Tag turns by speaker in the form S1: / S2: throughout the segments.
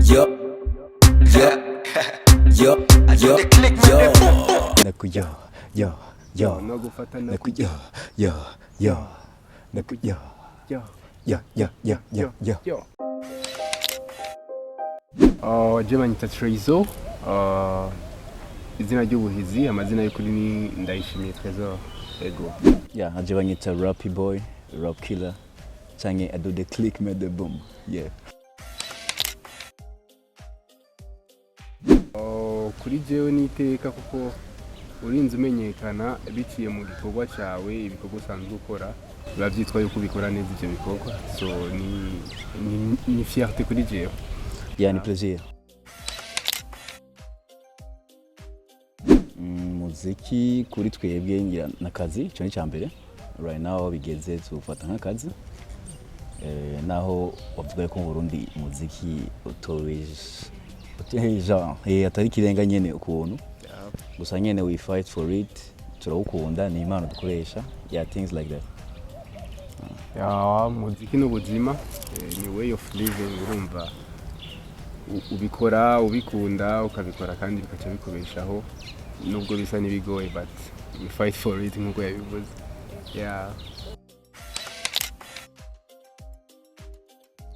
S1: Yo, yo, yo, yo, yo. Nakuyo, yo, yo. Nakuyo, yo, yo. Nakuyo, yo, yo, yo, yo, yo, yo.
S2: Je banyita Trezor, izina ry'ubuhizi, amazina y'ukuri ni Ndayishimiye Trezor. Ego.
S1: Yeah, je banyita Rappy Boy, Rap Killer. Change I do the click made the boom. Yeah.
S2: Kuri jewe niteka kuko urinze umenyekana biciye mu gikorwa cyawe, ibikorwa usanzwe ukora biba byitwa yuko ubikora neza ivyo bikorwa, so ni fierté kuri jewe.
S1: Yeah, ni plaisir. Muziki kuri twebwe ngira nakazi cyo ni cyambere. Right now bigeze tufata nk'akazi. Naho wavuga ko mu Burundi muziki genre atari kirenga nyene ukuntu. Gusa nyene we fight for it. Turawukunda ni impano dukoresha. Yeah, things like that.
S2: Yeah, muziki n'ubuzima ni way of living, urumva ubikora ubikunda ukabikora kandi bikaca bikubeshaho nubwo bisa nibigoye, but we fight for it nkuko yabivuze. Yeah.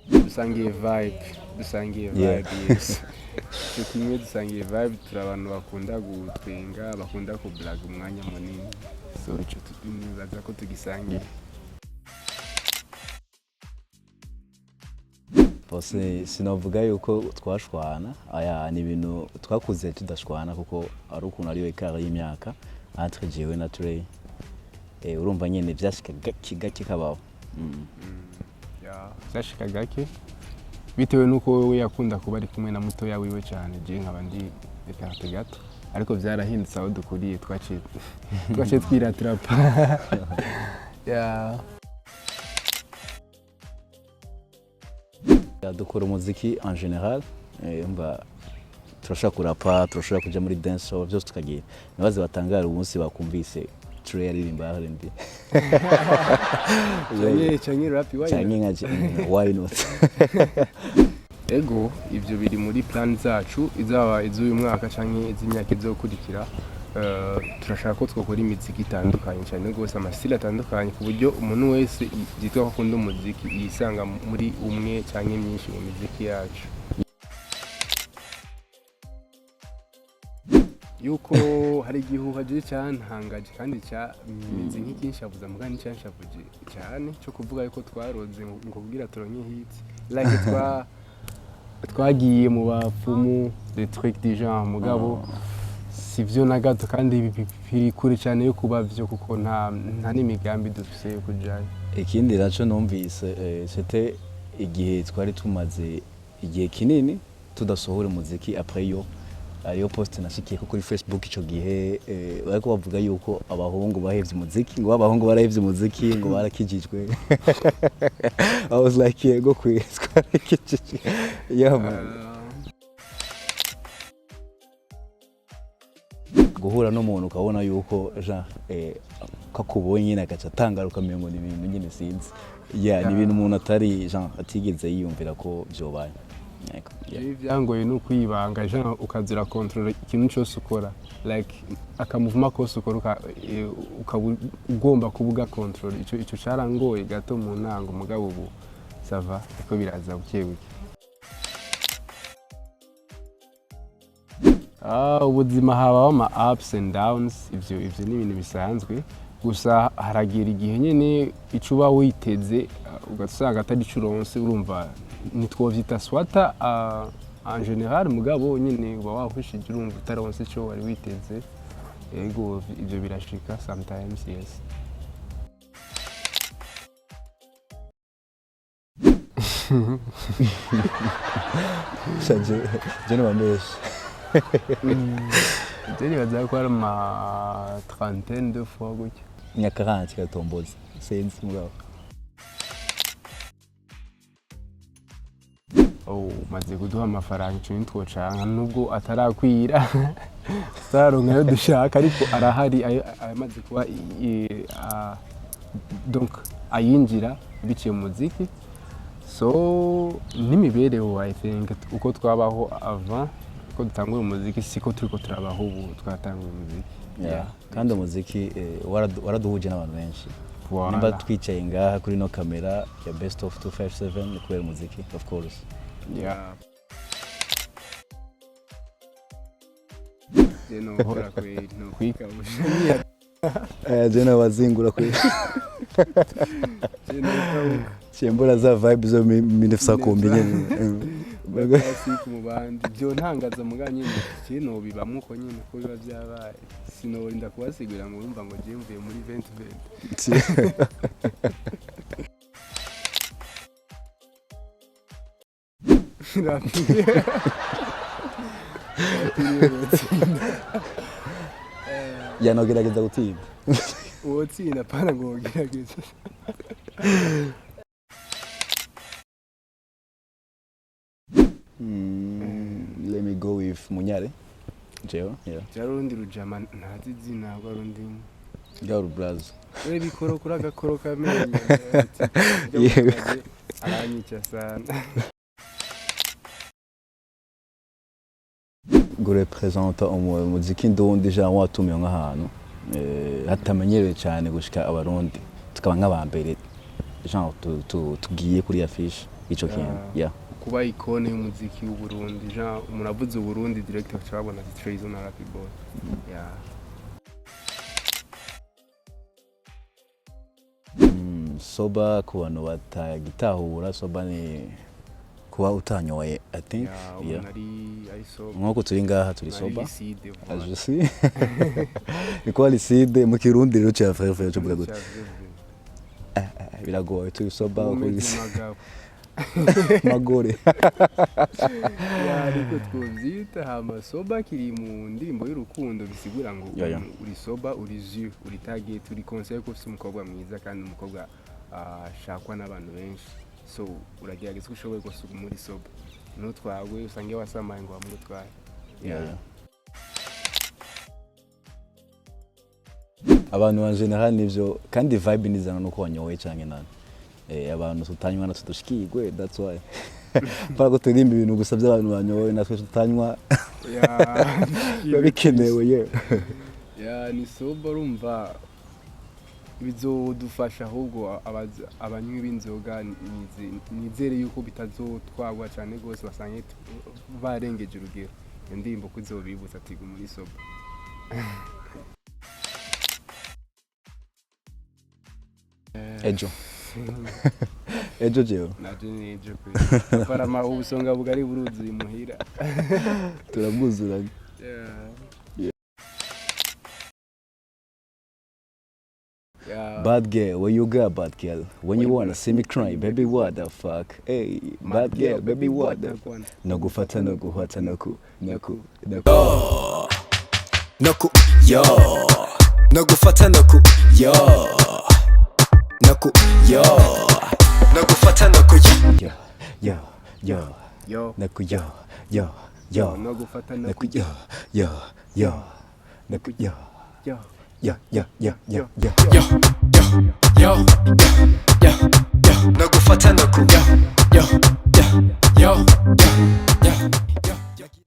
S2: Dusangiye vibe, yes. Tukimwe dusangiye vibe, turabantu bakunda gutwenga, bakunda kublaga umwanya munini. So ico tubibaza ko tugisangiye.
S1: Bose sinavuga yuko twashwana, aya ni ibintu twakuze tudashwana kuko ari ukuntu ariyo ikara y'imyaka entre jewe na Trey. Urumva nyene byashika gake kabaho.
S2: Yeah, byashika gake bitewe nuko wewe yakunda kuba ari kumwe na muto ya wiwe cyane, je nkaba ndi ekarte gato, ariko byarahindutse aho dukuriye twaciye twiratira pa. Yeah.
S1: Dukora umuziki en general, umva turashaka kurapa, turashaka kuja muri dance show, byose tukagira. Nabaze batangara umunsi bakumvise Trey aririmba R&B.
S2: Change rap
S1: why not?
S2: Ego ivyo biri muri plan zacu, izaba izuyu mwaka canke izimyaka izokurikira. Turashaka ko twokora imiziki itandukanye cyane gose, amasitile atandukanye, ku buryo umuntu wese yitwa ko akunda umuziki yisanga muri umwe canke myinshi mu miziki yacu. Yuko hari igihuha je cyantangaje kandi cyamenze nk'ikinshavuza mugani cyanshavuje cyane cyo kuvuga yuko twaroze ngo kubwira turonye hits, like twagiye mu bapfumu, des trucs du genre, mugabo sivyo na gato kandi biri kure cyane yo kuba byo kuko nta n'imigambi dufise yo kujayo.
S1: Ikindi raco numvise c'était igihe twari tumaze igihe kinini tudasohora muziki. Après yo ariyo post nashikiye ko kuri Facebook ico gihe bariko bavuga yuko abahungu bahevye muziki, ngo abahungu barahevye muziki, ngo barakijijwe. I was like yego kwizwa kijijwe. Yeah man. Guhura n'umuntu ukabona yuko kakubonye nyine agaca atangaruka mengo ni ibintu nyine sinzi. Yeah, ni ibintu umuntu atari atigeze yiyumvira ko byobaye.
S2: Ibyangoye no kwibanga ukazira control ikintu cyose ukora, like akamuvuma kose ukora ukagomba kubuga control. Ico carangoye gato mu ntango, mugabo ubu sava ko biraza bukebuke. Ubuzima habaho ama ups and downs, ivyo ni ibintu bisanzwe, gusa haragira igihe nyene icuba witeze ugasanga atari curonse, urumva nitwovyita swata en general, mugabo nyene uba wahushije urumva utaronse ico wari witeze. Ego ivyo birashika sometimes, yes.
S1: Je n'ameshe.
S2: Teni bazakora ma trentaine de fois gutya.
S1: Nya 40 gatomboza. Sense mugabo.
S2: Maze kuduha amafaranga ico nitwocanka nubwo atarakwira. Saronka yo dushaka, ariko arahari amaze kuba donc ayinjira biciye mu muziki. so n'imibereho I think uko twabaho avant ko dutangura umuziki siko turiko turabaho ubu twatangura umuziki
S1: kandi umuziki waraduhuje n'abantu benshi nimba twicaye ngaha kuri no kamera ya best of 257 ni kubera umuziki of course
S2: no hora kweli no kwikabusha
S1: jena wazingura kweli Chembura za vibe zo 1910 nyene
S2: bagasi mu bandi byo ntangaza muganye kino bibamwe uko nyene ko biba byabaye sinorinda kubasigura ngo urumva ngo je mvuye muri 2020
S1: yanogerageza gutsinda
S2: wotsinda pana ngo gerageza
S1: let me go with Munyare Jeo
S2: Jarundi rujama ntazi zina rwarundi
S1: Garu Brazo
S2: we bikoro kuraga koro kamenya aranyica sana
S1: go representa umuziki ndundi ja watumye nk'ahantu hatamenyerewe cyane gushika abarundi tukaba nk'abambere genre tugiye kuri affiche ico kintu
S2: kuba ikone y'umuziki w'u Burundi genre muravuze u Burundi direct bacabona Trace on Rapid Boy
S1: Soba ku bantu batagitahura Soba ni kuba utanyoye I think nk'uko turi ngaha turi Soba je suis ni quoi licide mu Kirundi rero cya frère cyo vuga gute biragoye turi Soba magore
S2: ariko twumvita hama Soba kiri mu ndirimbo y'urukundo bisigura ngo uri Soba uri jus uri target uri conseil ko ufite umukobwa mwiza kandi umukobwa ashakwa n'abantu benshi so uragerageza ko ushoboye gusuka muri Soba nutwawe usange wasamaye ngo wamutwaye
S1: abantu en general nivyo kandi vibe nizana nuko wanyoye canke nani abantu tutanywa na tudushikirwe that's why Pago turimba ibintu gusa by'abantu banyoye natwe tutanywa bikenewe
S2: ni Soba urumva bizodufasha ahubwo abanywi b'inzoga nizere yuko bitazotwagwa cyane gose basange barengeje urugero ndimbo kuzobibutsa ati muri Soba
S1: ejo Jeo
S2: naje nejo kwe para ma ubusonga bugari buruzi muhira
S1: turabwuzuranye Bad girl, where you got bad girl? When you wanna see me crying, baby, what the fuck? Hey, bad girl, baby, what the fuck? Nogu fata nogu hata noku, noku.
S3: Noku, yo. Nogu fata noku, yo. Noku, yo. Nogu fata noku,
S1: yo. Noku, yo.
S2: Nogu fata noku,
S1: yo. Noku, yo. Yeah.
S3: No go fata no ku. Yo.